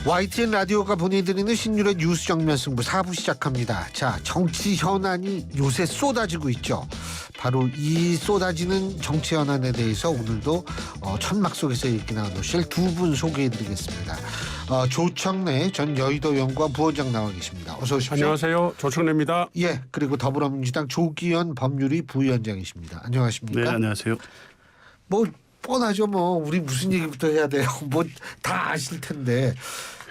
YTN 라디오가 보내드리는 신율의 뉴스 정면 승부 4부 시작합니다. 자, 정치 현안이 요새 쏟아지고 있죠. 바로 이 쏟아지는 정치 현안에 대해서 오늘도 천막 속에서 읽기 나누실 두 분 소개해드리겠습니다. 조청래 전 여의도연구원 부원장 나와 계십니다. 어서 오십시오. 안녕하세요. 조청래입니다. 예, 그리고 더불어민주당 조기현 법률위 부위원장이십니다. 안녕하십니까? 네, 안녕하세요. 뭐 뻔하죠. 뭐 우리 무슨 얘기부터 해야 돼요. 뭐 다 아실 텐데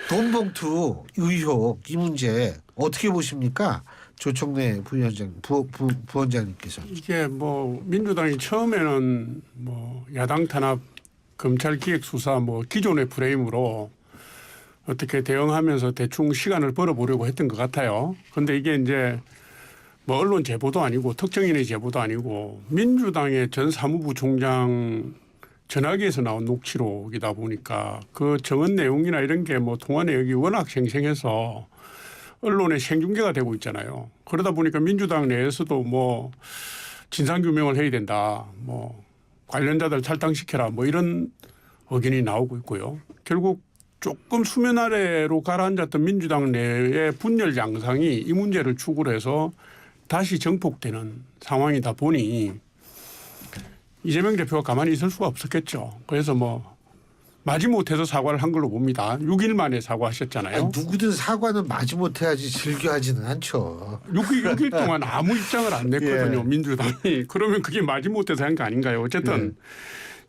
돈봉투 의혹 이 문제 어떻게 보십니까? 조청래 부위원장 부원장님께서. 이게 뭐 민주당이 처음에는 뭐 야당 탄압 검찰 기획 수사 뭐 기존의 프레임으로 어떻게 대응하면서 대충 시간을 벌어보려고 했던 것 같아요. 그런데 이게 이제 뭐 언론 제보도 아니고 특정인의 제보도 아니고 민주당의 전 사무부 총장 전화기에서 나온 녹취록이다 보니까 그 정언 내용이나 이런 게 뭐 통화 내역이 워낙 생생해서 언론에 생중계가 되고 있잖아요. 그러다 보니까 민주당 내에서도 뭐 진상규명을 해야 된다. 뭐 관련자들 탈당시켜라. 뭐 이런 의견이 나오고 있고요. 결국 조금 수면 아래로 가라앉았던 민주당 내의 분열 양상이 이 문제를 축으로 해서 다시 정폭되는 상황이다 보니 이재명 대표가 가만히 있을 수가 없었겠죠. 그래서 뭐 마지못해서 사과를 한 걸로 봅니다. 6일 만에 사과하셨잖아요. 아니, 누구든 사과는 마지못해야지 즐겨하지는 않죠. 6일 동안 아무 입장을 안 냈거든요. 예. 민주당이. 그러면 그게 마지못해서 한 거 아닌가요? 어쨌든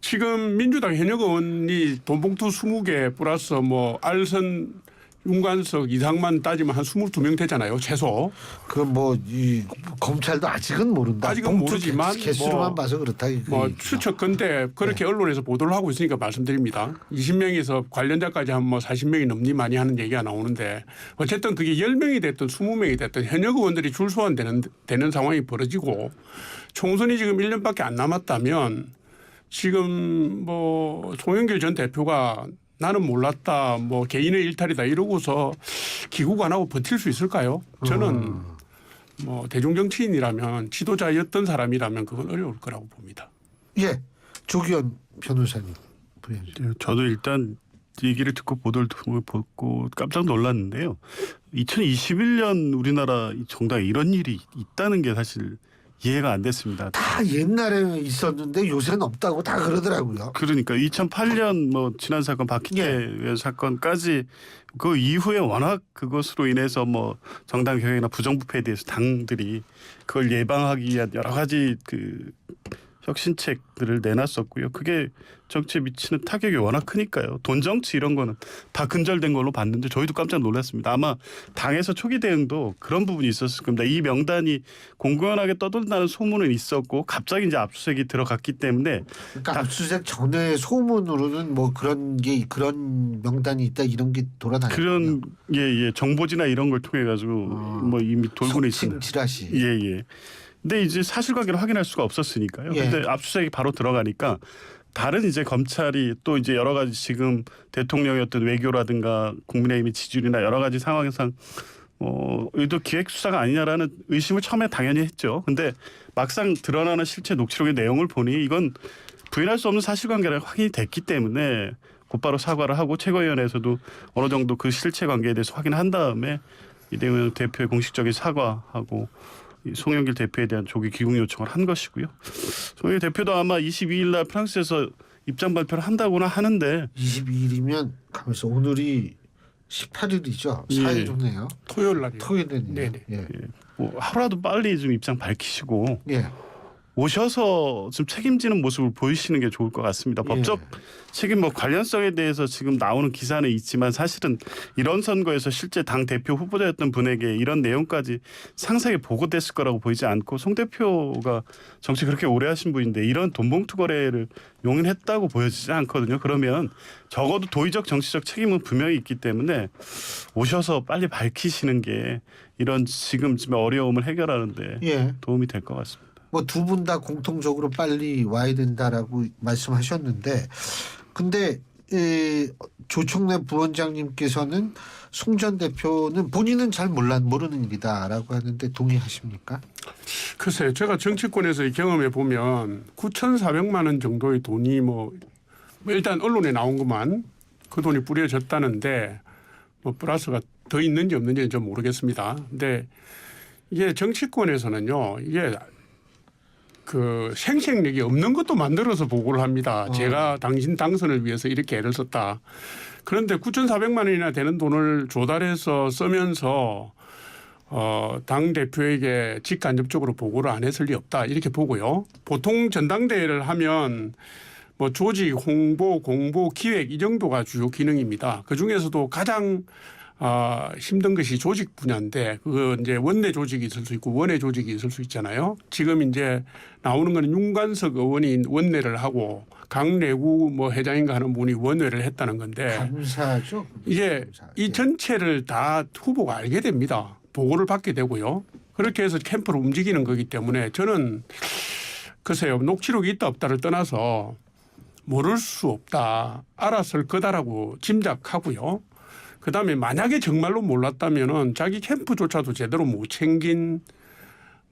지금 민주당 현역 의원이 돈봉투 20개 플러스 뭐 알선 윤관석 이상만 따지면 한 22명 되잖아요. 최소. 그 뭐 이 검찰도 아직은 모른다. 아직은 모르지만 개수로만 봐서 그렇다. 뭐 추측건데 그렇게 언론에서 보도를 하고 있으니까 말씀드립니다. 20명에서 관련자까지 한 뭐 40명이 넘니 많이 하는 얘기가 나오는데 어쨌든 그게 10명이 됐든 20명이 됐든 현역 의원들이 줄 소환되는 상황이 벌어지고 총선이 지금 1년밖에 안 남았다면 지금 뭐 송영길 전 대표가 나는 몰랐다 뭐 개인의 일탈이다 이러고서 귀국 안 하고 버틸 수 있을까요? 저는 뭐 대중정치인이라면 지도자였던 사람이라면 그건 어려울 거라고 봅니다. 예, 조기현 변호사님. 저도 일단 얘기를 듣고 보도를 보고 깜짝 놀랐는데요. 2021년 우리나라 정당에 이런 일이 있다는 게 사실 이해가 안 됐습니다. 다 옛날에 있었는데 요새는 없다고 다 그러더라고요. 그러니까 2008년 뭐 지난 사건 박희태 사건까지 그 이후에 워낙 그것으로 인해서 뭐 정당 경영이나 부정부패에 대해서 당들이 그걸 예방하기 위한 여러 가지 그 혁신책들을 내놨었고요. 그게 정치에 미치는 타격이 워낙 크니까요. 돈 정치 이런 거는 다 근절된 걸로 봤는데 저희도 깜짝 놀랐습니다. 아마 당에서 초기 대응도 그런 부분이 있었을 겁니다. 이 명단이 공공연하게 떠돈다는 소문은 있었고 갑자기 이제 압수수색이 들어갔기 때문에 그러니까 압수수색 전에 소문으로는 뭐 그런 명단이 있다 이런 게 돌아다녔군요. 그런 예 정보지나 이런 걸 통해 가지고 뭐 이미 돌고는 있습니다. 지라시. 예. 근데 이제 사실관계를 확인할 수가 없었으니까요. 예. 근데 압수수색이 바로 들어가니까 다른 이제 검찰이 또 이제 여러 가지 지금 대통령의 어떤 외교라든가 국민의힘의 지지율이나 여러 가지 상황상 의도 기획 수사가 아니냐라는 의심을 처음에 당연히 했죠. 근데 막상 드러나는 실체 녹취록의 내용을 보니 이건 부인할 수 없는 사실관계가 확인이 됐기 때문에 곧바로 사과를 하고 최고위원회에서도 어느 정도 그 실체 관계에 대해서 확인한 다음에 이대호 대표의 공식적인 사과하고 송영길 대표에 대한 조기 귀국 요청을 한 것이고요. 송영길 대표도 아마 22일 날 프랑스에서 입장 발표를 한다고나 하는데 22일이면 가면서 오늘이 18일이죠. 4일 후네요. 토요일 날이요. 토요일이네요. 네네. 예. 뭐 하루라도 빨리 좀 입장 밝히시고 예. 오셔서 좀 책임지는 모습을 보이시는 게 좋을 것 같습니다. 법적 책임 뭐 관련성에 대해서 지금 나오는 기사는 있지만 사실은 이런 선거에서 실제 당 대표 후보자였던 분에게 이런 내용까지 상세하게 보고됐을 거라고 보이지 않고 송 대표가 정치 그렇게 오래 하신 분인데 이런 돈봉투 거래를 용인했다고 보여지지 않거든요. 그러면 적어도 도의적 정치적 책임은 분명히 있기 때문에 오셔서 빨리 밝히시는 게 이런 지금쯤의 어려움을 해결하는데 도움이 될 것 같습니다. 뭐 두 분 다 공통적으로 빨리 와야 된다라고 말씀하셨는데 근데 조청래 부원장님께서는 송 전 대표는 본인은 잘 모르는 일이다라고 하는데 동의하십니까? 글쎄요. 제가 정치권에서 경험해 보면 9,400만 원 정도의 돈이 뭐 일단 언론에 나온 것만 그 돈이 뿌려졌다는데 뭐 플러스가 더 있는지 없는지는 좀 모르겠습니다. 근데 이게 정치권에서는요, 이게 그 생색력이 없는 것도 만들어서 보고를 합니다. 제가 당신 당선을 위해서 이렇게 애를 썼다. 그런데 9,400만 원이나 되는 돈을 조달해서 쓰면서 당 대표에게 직간접적으로 보고를 안 했을 리 없다 이렇게 보고요. 보통 전당대회를 하면 뭐 조직, 홍보, 공보, 기획 이 정도가 주요 기능입니다. 그 중에서도 가장 힘든 것이 조직 분야인데 그 이제 원내 조직이 있을 수 있고 원외 조직이 있을 수 있잖아요. 지금 이제 나오는 거는 윤관석 의원이 원내를 하고 강내구 뭐 회장인가 하는 분이 원외를 했다는 건데 감사죠. 이게 감사. 이 전체를 다 후보가 알게 됩니다. 보고를 받게 되고요. 그렇게 해서 캠프를 움직이는 거기 때문에 저는 글쎄요. 녹취록이 있다 없다를 떠나서 모를 수 없다. 알았을 거다라고 짐작하고요. 그다음에 만약에 정말로 몰랐다면은 자기 캠프조차도 제대로 못 챙긴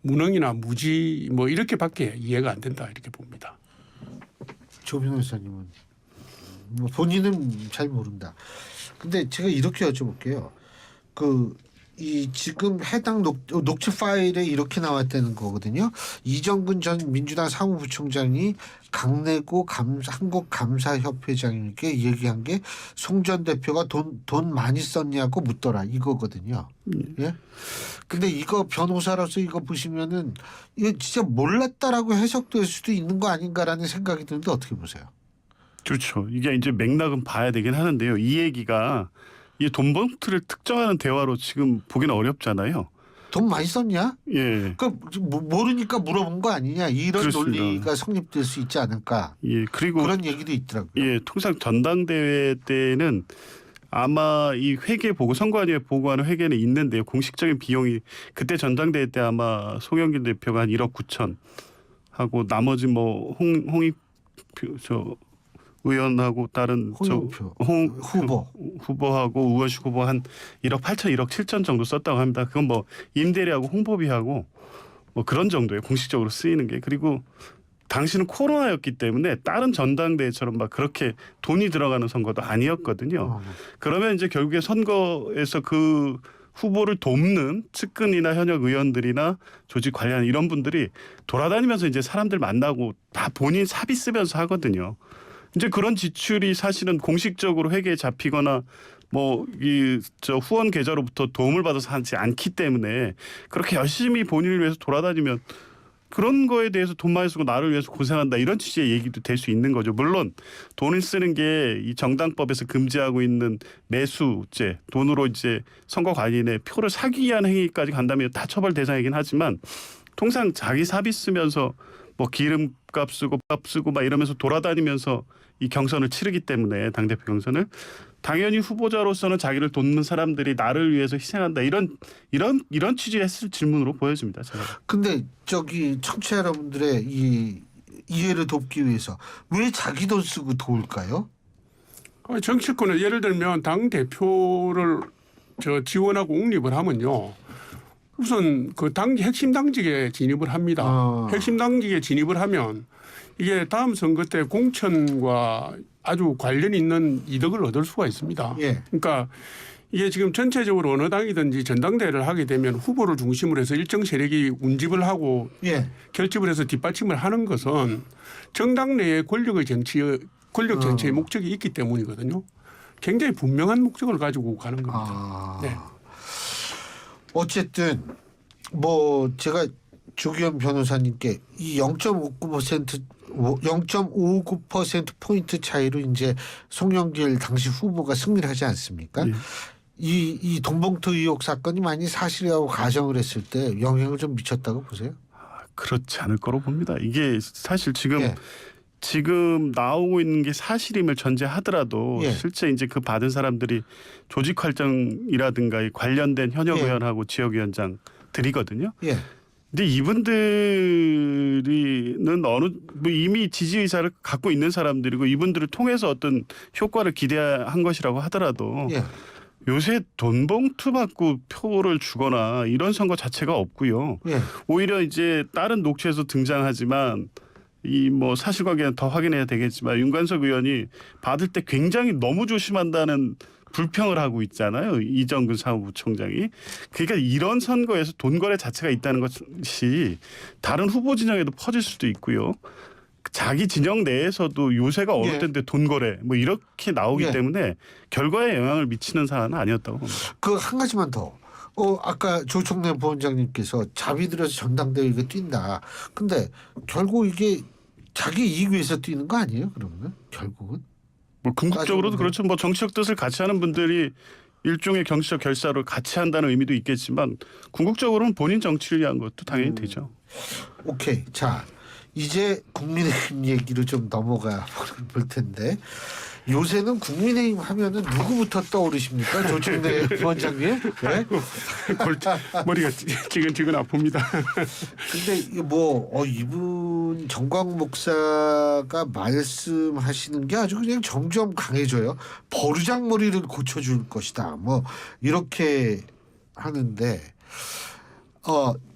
무능이나 무지 뭐 이렇게밖에 이해가 안 된다 이렇게 봅니다. 조 변호사님은 뭐 본인은 잘 모른다. 근데 제가 이렇게 여쭤볼게요. 이 지금 해당 녹취 파일에 이렇게 나왔다는 거거든요. 이정근 전 민주당 사무부총장이 강내구 한국감사협회장님께 얘기한 게 송 전 대표가 돈 많이 썼냐고 묻더라 이거거든요. 예? 근데 이거 변호사로서 이거 보시면은 이거 진짜 몰랐다라고 해석될 수도 있는 거 아닌가라는 생각이 드는데 어떻게 보세요? 그렇죠. 이게 이제 맥락은 봐야 되긴 하는데요. 이 얘기가 이 돈 봉투를 특정하는 대화로 지금 보기는 어렵잖아요. 돈 많이 썼냐? 예. 모르니까 물어본 거 아니냐 이런 그렇습니다. 논리가 성립될 수 있지 않을까? 예. 그리고 그런 얘기도 있더라고요. 예, 통상 전당대회 때는 아마 이 회계 보고 선관위에 보고하는 회계는 있는데요. 공식적인 비용이 그때 전당대회 때 아마 송영길 대표가 한 1억 9천 하고 나머지 뭐 홍익표 의원하고 다른 홍영표 후보하고 우원식 후보 한 1억 8천, 1억 7천 정도 썼다고 합니다. 그건 뭐 임대료하고 홍보비하고 뭐 그런 정도에 공식적으로 쓰이는 게. 그리고 당시는 코로나였기 때문에 다른 전당대회처럼 막 그렇게 돈이 들어가는 선거도 아니었거든요. 그러면 이제 결국에 선거에서 그 후보를 돕는 측근이나 현역 의원들이나 조직 관련 이런 분들이 돌아다니면서 이제 사람들 만나고 다 본인 사비 쓰면서 하거든요. 이제 그런 지출이 사실은 공식적으로 회계에 잡히거나 뭐 후원 계좌로부터 도움을 받아서 하지 않기 때문에 그렇게 열심히 본인을 위해서 돌아다니면 그런 거에 대해서 돈 많이 쓰고 나를 위해서 고생한다 이런 취지의 얘기도 될 수 있는 거죠. 물론 돈을 쓰는 게 이 정당법에서 금지하고 있는 매수죄, 돈으로 이제 선거 관리인의 표를 사기 위한 행위까지 간다면 다 처벌 대상이긴 하지만 통상 자기 사비 쓰면서 뭐 기름값 쓰고 밥 쓰고 막 이러면서 돌아다니면서 이 경선을 치르기 때문에 당대표 경선을 당연히 후보자로서는 자기를 돕는 사람들이 나를 위해서 희생한다 이런 취지의 했을 질문으로 보여집니다. 제가. 근데 청취자 여러분들의 이 이해를 돕기 위해서 왜 자기 돈 쓰고 도울까요? 정치권은 예를 들면 당 대표를 지원하고 옹립을 하면요. 우선 그 핵심 당직에 진입을 합니다. 핵심 당직에 진입을 하면 이게 다음 선거 때 공천과 아주 관련 있는 이득을 얻을 수가 있습니다. 예. 그러니까 이게 지금 전체적으로 어느 당이든지 전당대회를 하게 되면 후보를 중심으로 해서 일정 세력이 운집을 하고 예. 결집을 해서 뒷받침을 하는 것은 정당 내에 권력 전체의 목적이 있기 때문이거든요. 굉장히 분명한 목적을 가지고 가는 겁니다. 네. 어쨌든 뭐 제가 조기현 변호사님께 이 0.59% 포인트 차이로 이제 송영길 당시 후보가 승리를 하지 않습니까? 네. 이 돈봉투 의혹 사건이 만약 사실이라고 가정을 했을 때 영향을 좀 미쳤다고 보세요? 그렇지 않을 거로 봅니다. 이게 사실 지금 예. 지금 나오고 있는 게 사실임을 전제하더라도 예. 실제 이제 그 받은 사람들이 조직 활동이라든가 관련된 현역 예. 의원하고 지역위원장들이거든요. 예. 근데 이분들이는 뭐 이미 지지 의사를 갖고 있는 사람들이고 이분들을 통해서 어떤 효과를 기대한 것이라고 하더라도 예. 요새 돈 봉투 받고 표를 주거나 이런 선거 자체가 없고요. 예. 오히려 이제 다른 녹취에서 등장하지만 이 뭐 사실관계는 더 확인해야 되겠지만 윤관석 의원이 받을 때 굉장히 너무 조심한다는 불평을 하고 있잖아요. 이정근 사무부총장이. 그러니까 이런 선거에서 돈거래 자체가 있다는 것이 다른 후보 진영에도 퍼질 수도 있고요. 자기 진영 내에서도 요새가 어느 예. 때인데 돈거래 뭐 이렇게 나오기 예. 때문에 결과에 영향을 미치는 사안은 아니었다고 봅니다. 그 한 가지만 더. 아까 조총래 부원장님께서 자비 들여서 전당대회 이거 뛴다. 근데 결국 이게 자기 이익 위해서 뛰는 거 아니에요? 그러면 결국은? 뭐 궁극적으로도 따져보면. 그렇죠. 뭐 정치적 뜻을 같이 하는 분들이 일종의 정치적 결사를 같이 한다는 의미도 있겠지만 궁극적으로는 본인 정치를 위한 것도 당연히 되죠. 오케이. 자, 이제 국민의힘 얘기로 좀 넘어가 볼 텐데 요새는 국민의힘 하면은 누구부터 떠오르십니까? 조총래 부원장님? 네? 머리가 지근지근 아픕니다. 근데 이게 이분 정광 목사가 말씀하시는 게 아주 그냥 점점 강해져요. 버르장머리를 고쳐줄 것이다. 뭐 이렇게 하는데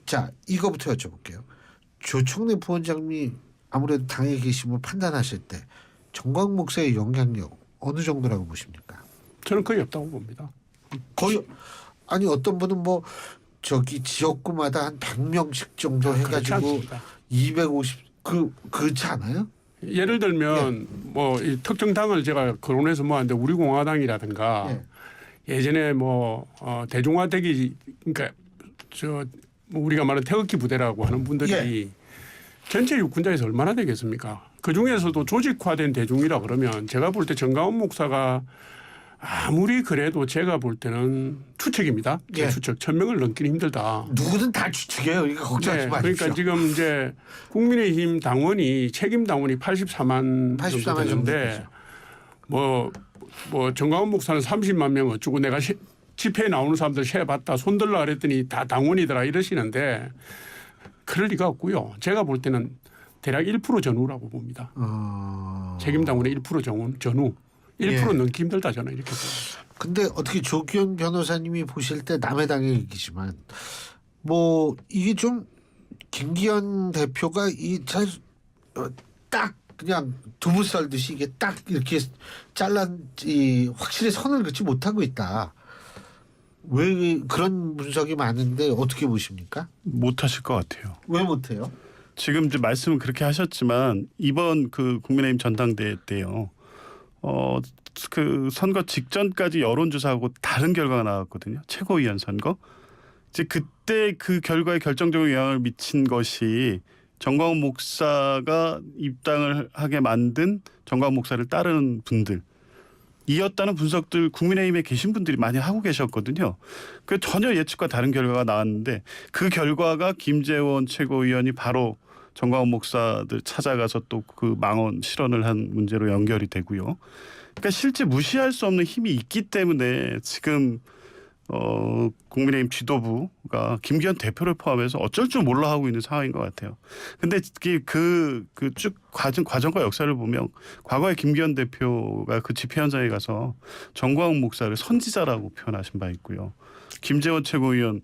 자 이거부터 여쭤볼게요. 조총래 부원장님이 아무래도 당에 계시면 판단하실 때 정광 목사의 영향력 어느 정도라고 보십니까? 저는 거의 없다고 봅니다. 거의 아니 어떤 분은 지역구마다 한 100명씩 정도 그렇지 해가지고 않습니다. 250 그렇지 않아요? 예를 들면 뭐 이 특정 당을 제가 거론해서 뭐 하는데 우리공화당이라든가 예전에 대중화되기 그러니까 뭐 우리가 말하는 태극기 부대라고 하는 분들이 전체 유권자에서 얼마나 되겠습니까? 그 중에서도 조직화된 대중이라 그러면 제가 볼 때 정가원 목사가 아무리 그래도 제가 볼 때는 추측입니다. 제 추측 1,000명을 넘기는 힘들다. 누구든 다 추측해요. 이거 걱정하지 마십시오. 그러니까 지금 이제 국민의힘 당원이 책임 당원이 84만 정도 되는데 뭐 정가원 목사는 30만 명 어쩌고 내가 집회에 나오는 사람들 세봤다 손들라 그랬더니 다 당원이더라 이러시는데 그럴 리가 없고요. 제가 볼 때는 대략 1% 전후라고 봅니다. 책임 당원의 1% 전후. 1% 넘기 힘들다 저는 이렇게 봅니다. 근데 어떻게 조기현 변호사님이 보실 때 남의 당의 얘기지만 이게 좀 김기현 대표가 딱 그냥 두부 썰듯이 이게 딱 이렇게 확실히 선을 긋지 못하고 있다. 왜 그런 분석이 많은데 어떻게 보십니까? 못하실 것 같아요. 왜 못해요? 지금 이제 말씀은 그렇게 하셨지만 이번 그 국민의힘 전당대회 때요. 그 선거 직전까지 여론조사하고 다른 결과가 나왔거든요. 최고위원 선거. 이제 그때 그 결과에 결정적인 영향을 미친 것이 정광훈 목사가 입당을 하게 만든 정광훈 목사를 따르는 분들. 이었다는 분석들 국민의힘에 계신 분들이 많이 하고 계셨거든요. 그 전혀 예측과 다른 결과가 나왔는데 그 결과가 김재원 최고위원이 바로 정광훈 목사들 찾아가서 또 그 망언 실언을 한 문제로 연결이 되고요. 그러니까 실제 무시할 수 없는 힘이 있기 때문에 지금 국민의힘 지도부가 김기현 대표를 포함해서 어쩔 줄 몰라 하고 있는 상황인 것 같아요. 근데 그 쭉 과정과 역사를 보면 과거에 김기현 대표가 그 집회 현장에 가서 정광훈 목사를 선지자라고 표현하신 바 있고요. 김재원 최고위원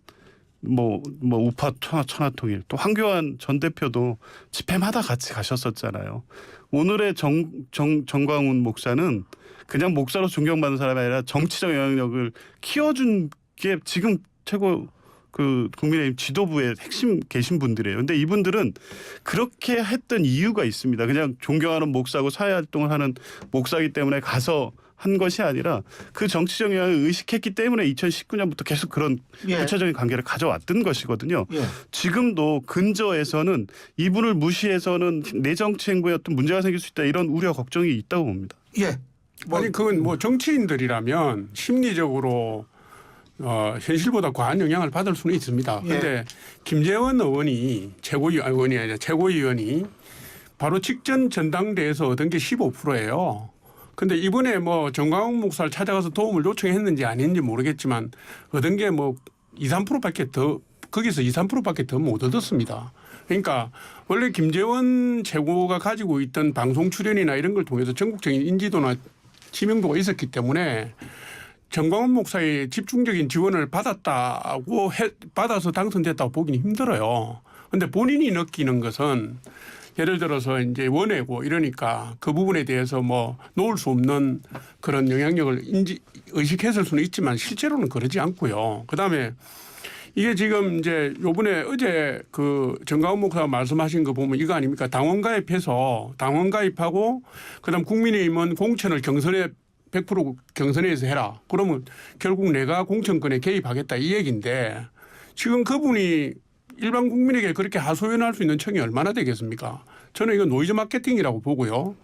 우파 천하통일 또 황교안 전 대표도 집회마다 같이 가셨었잖아요. 오늘의 정광훈 목사는 그냥 목사로 존경받는 사람이 아니라 정치적 영향력을 키워준 게 지금 최고 그 국민의힘 지도부의 핵심 계신 분들이에요. 근데 이분들은 그렇게 했던 이유가 있습니다. 그냥 존경하는 목사고 사회활동을 하는 목사이기 때문에 가서 한 것이 아니라 그 정치적 영향을 의식했기 때문에 2019년부터 계속 그런 구체적인 관계를 가져왔던 것이거든요. 지금도 근저에서는 이분을 무시해서는 내 정치 행보에 어떤 문제가 생길 수 있다 이런 우려 걱정이 있다고 봅니다. 아니 그건 정치인들이라면 심리적으로 현실보다 과한 영향을 받을 수는 있습니다. 그런데 김재원 의원이 최고위원이 바로 직전 전당대회에서 얻은 게 15%예요. 근데 이번에 정광훈 목사를 찾아가서 도움을 요청했는지 아닌지 모르겠지만 얻은 게 2, 3%밖에 더 거기서 2, 3%밖에 더 못 얻었습니다. 그러니까 원래 김재원 최고가 가지고 있던 방송 출연이나 이런 걸 통해서 전국적인 인지도나知名도가 있었기 때문에 정광훈 목사의 집중적인 지원을 받아서 당선됐다고 보기는 힘들어요. 그런데 본인이 느끼는 것은 예를 들어서 이제 원외고 이러니까 그 부분에 대해서 뭐 놓을 수 없는 그런 영향력을 의식했을 수는 있지만 실제로는 그러지 않고요. 그다음에 이게 지금 이제 요번에 어제 그 정가훈 목사가 말씀하신 거 보면 이거 아닙니까? 당원 가입해서 당원 가입하고 그다음 국민의힘은 공천을 경선에 100% 경선에서 해라. 그러면 결국 내가 공천권에 개입하겠다 이 얘기인데 지금 그분이 일반 국민에게 그렇게 하소연할 수 있는 청이 얼마나 되겠습니까? 저는 이건 노이즈 마케팅이라고 보고요.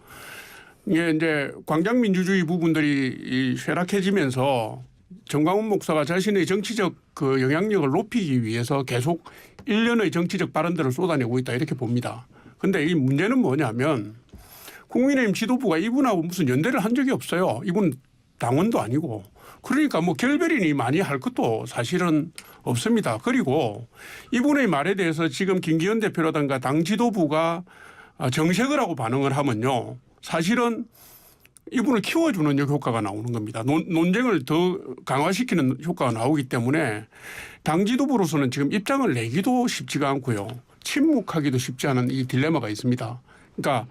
이게 이제 광장민주주의 부분들이 쇠락해지면서 정광훈 목사가 자신의 정치적 그 영향력을 높이기 위해서 계속 일련의 정치적 발언들을 쏟아내고 있다 이렇게 봅니다. 그런데 이 문제는 뭐냐면 국민의힘 지도부가 이분하고 무슨 연대를 한 적이 없어요. 이분 당원도 아니고. 그러니까 뭐 결별이니 많이 할 것도 사실은 없습니다. 그리고 이분의 말에 대해서 지금 김기현 대표라든가 당 지도부가 정색을 하고 반응을 하면요. 사실은 이분을 키워주는 효과가 나오는 겁니다. 논쟁을 더 강화시키는 효과가 나오기 때문에 당 지도부로서는 지금 입장을 내기도 쉽지가 않고요. 침묵하기도 쉽지 않은 이 딜레마가 있습니다. 그러니까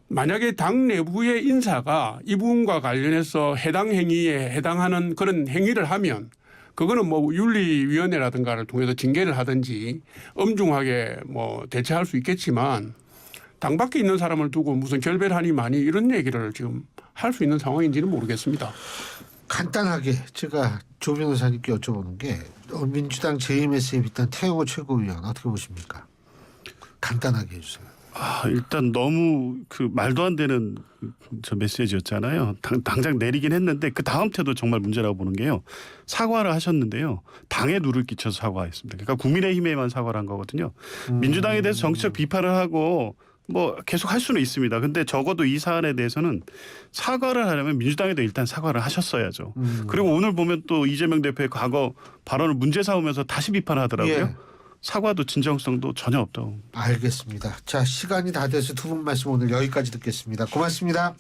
만약에 당 내부의 인사가 이분과 관련해서 해당 행위에 해당하는 그런 행위를 하면 그거는 뭐 윤리위원회라든가를 통해서 징계를 하든지 엄중하게 뭐 대처할 수 있겠지만 당 밖에 있는 사람을 두고 무슨 결별하니 많이 이런 얘기를 지금 할 수 있는 상황인지는 모르겠습니다. 간단하게 제가 조 변호사님께 여쭤보는 게 민주당 JMS에 비롯한 태영호 최고위원 어떻게 보십니까? 간단하게 해주세요. 일단 너무 그 말도 안 되는 저 메시지였잖아요. 당장 내리긴 했는데 그 다음 태도 정말 문제라고 보는 게요. 사과를 하셨는데요. 당에 누를 끼쳐서 사과했습니다. 그러니까 국민의힘에만 사과를 한 거거든요. 민주당에 대해서 정치적 비판을 하고 뭐 계속 할 수는 있습니다. 근데 적어도 이 사안에 대해서는 사과를 하려면 민주당에도 일단 사과를 하셨어야죠. 그리고 오늘 보면 또 이재명 대표의 과거 발언을 문제 삼으면서 다시 비판하더라고요. 예. 사과도 진정성도 전혀 없다고. 알겠습니다. 자, 시간이 다 돼서 두 분 말씀 오늘 여기까지 듣겠습니다. 고맙습니다.